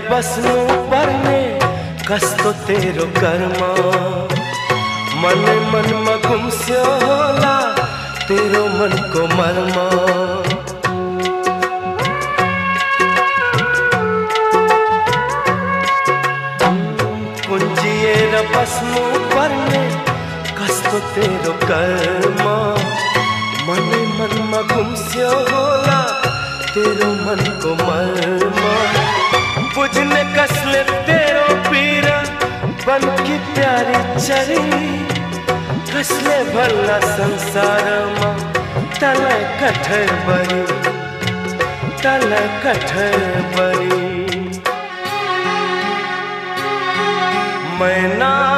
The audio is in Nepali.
बसनु पर्ने कस्तो तेरो कर्म मन मनमा गुम्स्यो होला तेरो मनको मर्म कुञ्जिएर बस्नु पर्ने कस्तो तेरो कर्म मन मनमा गुम्स्यो होला तेरो मनको मर्म बुझ्ने कसले तेरो पीरा बनकी प्यारी चरी कसले भल्ला संसारमा तलाई कठर बरी मैना